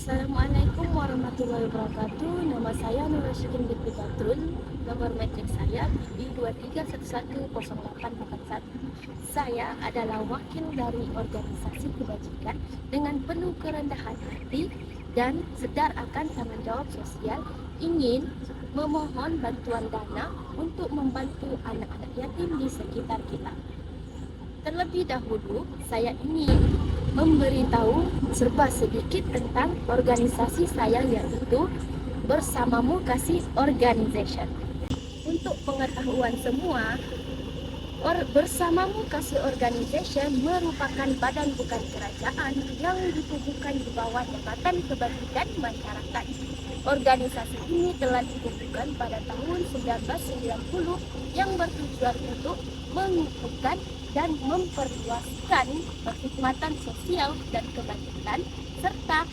Assalamualaikum warahmatullahi wabarakatuh. Nama saya Nur Rasyikin binti Badrun. Nomor metrik saya BB23110841. Saya adalah wakil dari organisasi kebajikan dengan penuh kerendahan hati dan sedar akan tanggung jawab sosial ingin memohon bantuan dana untuk membantu anak-anak yatim di sekitar kita. Terlebih dahulu, saya ingin memberitahu serba sedikit tentang organisasi saya, yaitu Bersamamu Kasih Organization. Untuk pengetahuan semua, Bersamamu Kasih Organization merupakan badan bukan kerajaan yang ditubuhkan di bawah Jabatan Kebajikan Masyarakat. Organisasi ini telah ditubuhkan pada tahun 1990 yang bertujuan untuk mengukuhkan dan memperluaskan kekhidmatan sosial dan kebajikan serta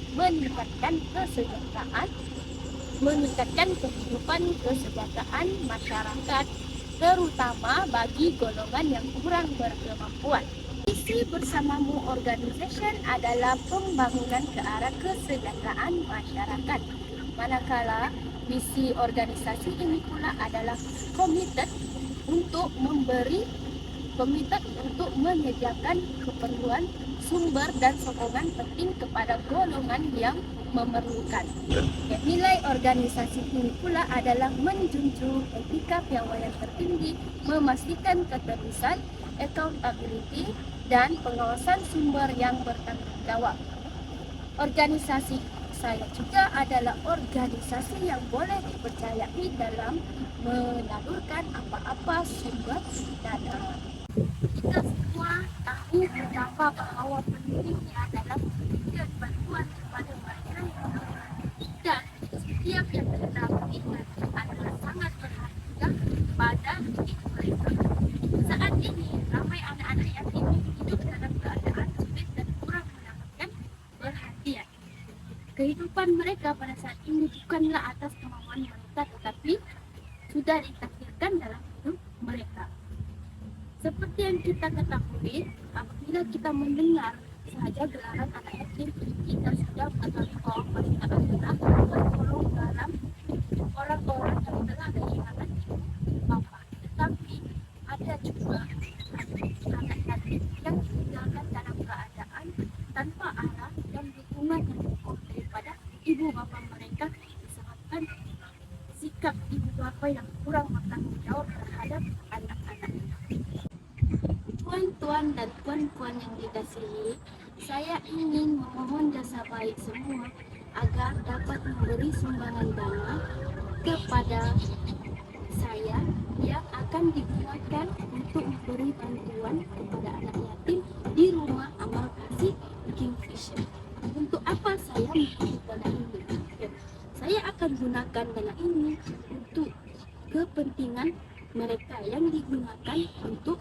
meningkatkan kehidupan kesejahteraan masyarakat, terutama bagi golongan yang kurang berkemampuan. Misi Bersamamu Organization adalah pembangunan ke arah kesejahteraan masyarakat. Manakala misi organisasi ini pula adalah komited untuk menyediakan keperluan sumber dan sokongan penting kepada golongan yang memerlukan. Nilai organisasi ini pula adalah menjunjung etika piawaian tertinggi, memastikan keterusan, accountability, dan pengawasan sumber yang bertanggung jawab. Organisasi saya juga adalah organisasi yang boleh dipercayai dalam menyalurkan apa-apa sumber dana. Kita semua tahu betapa bahwa pentingnya adalah memberikan bantuan kepada mereka yang membutuhkan, dan setiap yang kita berikan adalah sangat berharga pada hidup mereka. Saat ini, ramai anak-anak yatim hidup dalam keadaan sulit dan kurang mendapatkan perhatian. Kehidupan mereka pada saat ini bukanlah atas kemauan mereka, tetapi sudah ditakdirkan dalam hidup mereka. Seperti yang kita ketahui, apabila kita mendengar saja gelaran anak yatim, kita sudah mengetahui bahwa mereka adalah tergolong dalam orang-orang yang telah kehilangan ibu bapa. Tetapi ada juga anak yatim yang ditinggalkan dalam keadaan tanpa arah dan dukungan yang cukup daripada ibu bapa mereka, disebabkan sikap ibu bapa yang kurang bertanggung jawab terhadap anak-anak. Tuan-tuan dan puan-puan yang dikasihi, saya ingin memohon jasa baik semua agar dapat memberi sumbangan dana kepada saya yang akan digunakan untuk memberi bantuan kepada anak yatim di rumah amal kasih Kingfisher. Untuk apa saya memberi dana ini? Saya akan gunakan dana ini untuk kepentingan mereka yang digunakan untuk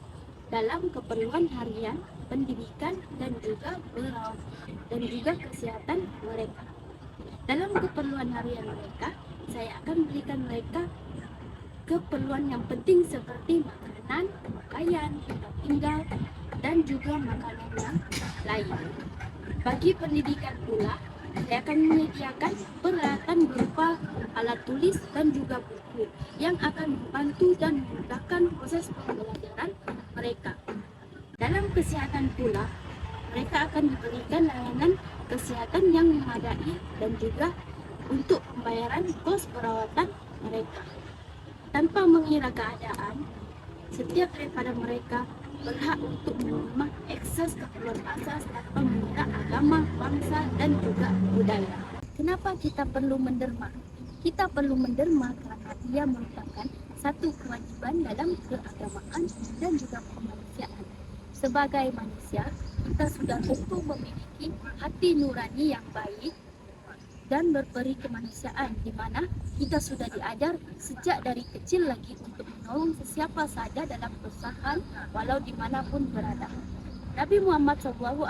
dalam keperluan harian, pendidikan, dan juga kesehatan mereka. Dalam keperluan harian mereka, saya akan berikan mereka keperluan yang penting seperti makanan, pakaian, tempat tinggal, dan juga makanan yang lain. Bagi pendidikan pula, saya akan menyediakan peralatan berupa alat tulis dan juga buku yang akan membantu dan memudahkan proses pembelajaran mereka. Dalam kesehatan pula, mereka akan diberikan layanan kesehatan yang memadai dan juga untuk pembayaran kos perawatan mereka. Tanpa mengira keadaan, setiap daripada mereka berhak untuk menerima akses keperluan asas tanpa mengira agama, bangsa, dan juga budaya. Kenapa kita perlu menderma? Kita perlu menderma karena ia merupakan satu kewajiban dalam keagamaan dan juga kemanusiaan. Sebagai manusia, kita sudah tentu memiliki hati nurani yang baik dan berperi kemanusiaan, di mana kita sudah diajar sejak dari kecil lagi untuk menolong sesiapa saja dalam kesusahan walau dimanapun berada. Nabi Muhammad SAW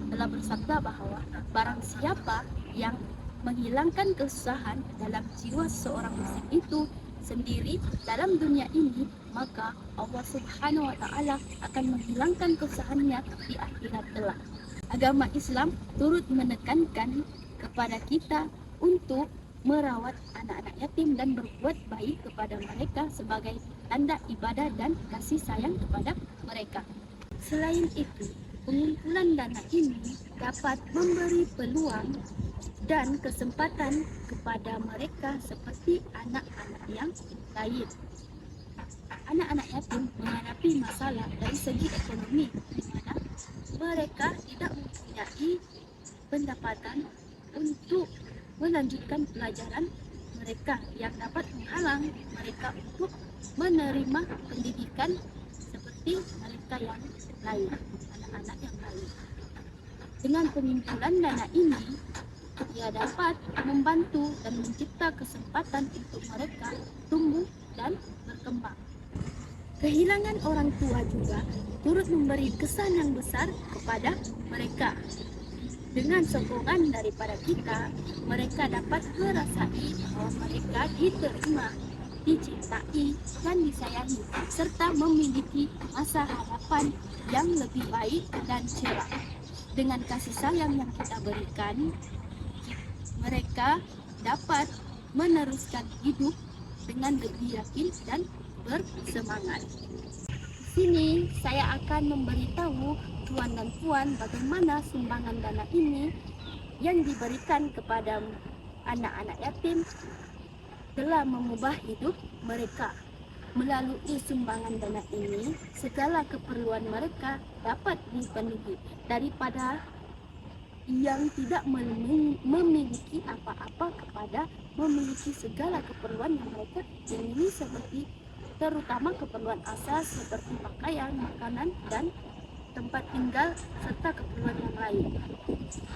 telah bersabda bahwa barang siapa yang menghilangkan kesusahan dalam jiwa seorang muslim itu sendiri dalam dunia ini, maka Allah Subhanahu wa Ta'ala akan menghilangkan kesusahannya di akhirat kelak. Agama Islam turut menekankan kepada kita untuk merawat anak-anak yatim dan berbuat baik kepada mereka sebagai tanda ibadah dan kasih sayang kepada mereka. Selain itu, pengumpulan dana ini dapat memberi peluang dan kesempatan kepada mereka seperti anak-anak yang lain. Anak-anak yatim menghadapi masalah dari segi ekonomi di mana mereka tidak mempunyai pendapatan untuk melanjutkan pelajaran mereka yang dapat menghalang mereka untuk menerima pendidikan seperti mereka yang lain, anak-anak yang lain. Dengan pengumpulan dana ini, ia dapat membantu dan mencipta kesempatan untuk mereka tumbuh dan berkembang. Kehilangan orang tua juga turut memberi kesan yang besar kepada mereka. Dengan sokongan daripada kita, mereka dapat merasai bahwa mereka diterima, dicintai, dan disayangi, serta memiliki masa hadapan yang lebih baik dan cerah. Dengan kasih sayang yang kita berikan, mereka dapat meneruskan hidup dengan lebih yakin dan bersemangat. Di sini saya akan memberitahu tuan dan puan bagaimana sumbangan dana ini yang diberikan kepada anak-anak yatim telah mengubah hidup mereka. Melalui sumbangan dana ini, segala keperluan mereka dapat dipenuhi daripada yang tidak memiliki apa-apa kepada memiliki segala keperluan yang mereka ingini seperti terutama keperluan asas seperti pakaian, makanan, dan tempat tinggal serta keperluan yang lain.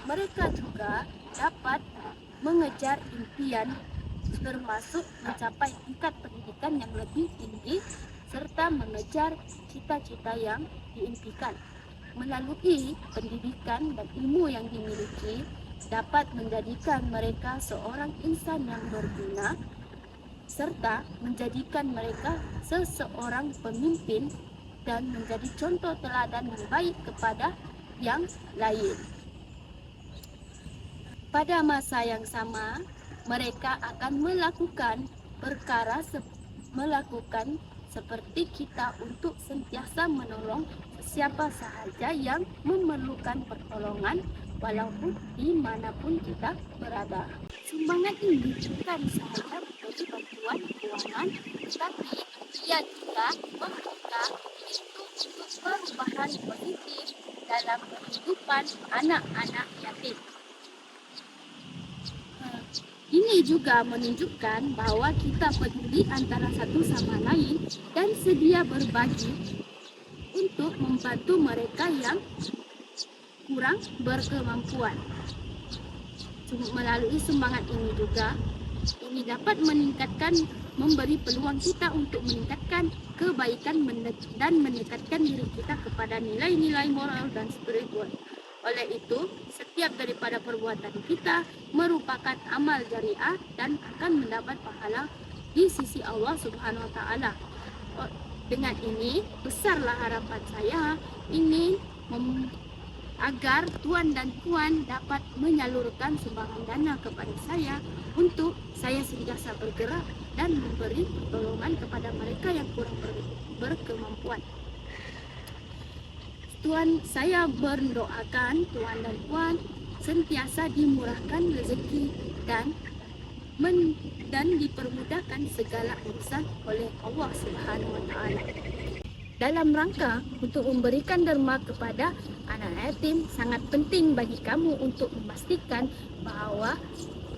Mereka juga dapat mengejar impian termasuk mencapai tingkat pendidikan yang lebih tinggi serta mengejar cita-cita yang diimpikan. Melalui pendidikan dan ilmu yang dimiliki dapat menjadikan mereka seorang insan yang berguna serta menjadikan mereka seseorang pemimpin dan menjadi contoh teladan yang baik kepada yang lain. Pada masa yang sama, mereka akan melakukan seperti kita untuk sentiasa menolong siapa sahaja yang memerlukan pertolongan walaupun dimanapun kita berada. Sumbangan ini bukan sahaja menjadi bantuan keuangan, tetapi ia juga membuka pintu untuk perubahan positif dalam kehidupan anak-anak yatim. Ini juga menunjukkan bahwa kita peduli antara satu sama lain dan sedia berbagi untuk membantu mereka yang kurang berkemampuan. Melalui sumbangan ini juga, ini dapat memberi peluang kita untuk meningkatkan kebaikan dan mendekatkan diri kita kepada nilai-nilai moral dan spiritual. Oleh itu, setiap daripada perbuatan kita merupakan amal jariah dan akan mendapat pahala di sisi Allah Subhanahu wa taala. Dengan ini, besarlah harapan saya ingin agar tuan dan puan dapat menyalurkan sumbangan dana kepada saya untuk saya sentiasa bergerak dan memberi pertolongan kepada mereka yang kurang berkemampuan. Saya berdoakan tuan dan puan sentiasa dimurahkan rezeki dan dipermudahkan segala urusan oleh Allah Subhanahu wa taala. Dalam rangka untuk memberikan derma kepada anak yatim, sangat penting bagi kamu untuk memastikan bahwa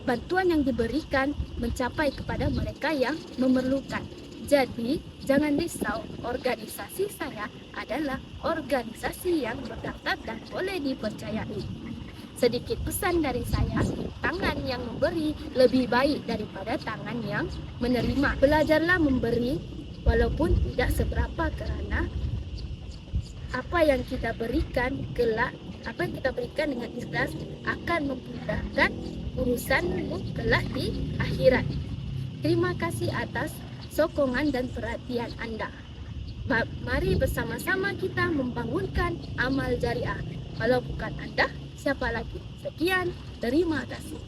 bantuan yang diberikan mencapai kepada mereka yang memerlukan. Jadi, jangan risau, organisasi saya adalah organisasi yang berdaftar dan boleh dipercayai. Sedikit pesan dari saya, tangan yang memberi lebih baik daripada tangan yang menerima. Belajarlah memberi walaupun tidak seberapa, karena apa yang kita berikan kelak, apa yang kita berikan dengan ikhlas akan memudahkan urusanmu kelak di akhirat. Terima kasih atas sokongan dan perhatian Anda. Mari bersama-sama kita membangunkan amal jariah. Kalau bukan Anda, siapa lagi? Sekian, terima kasih.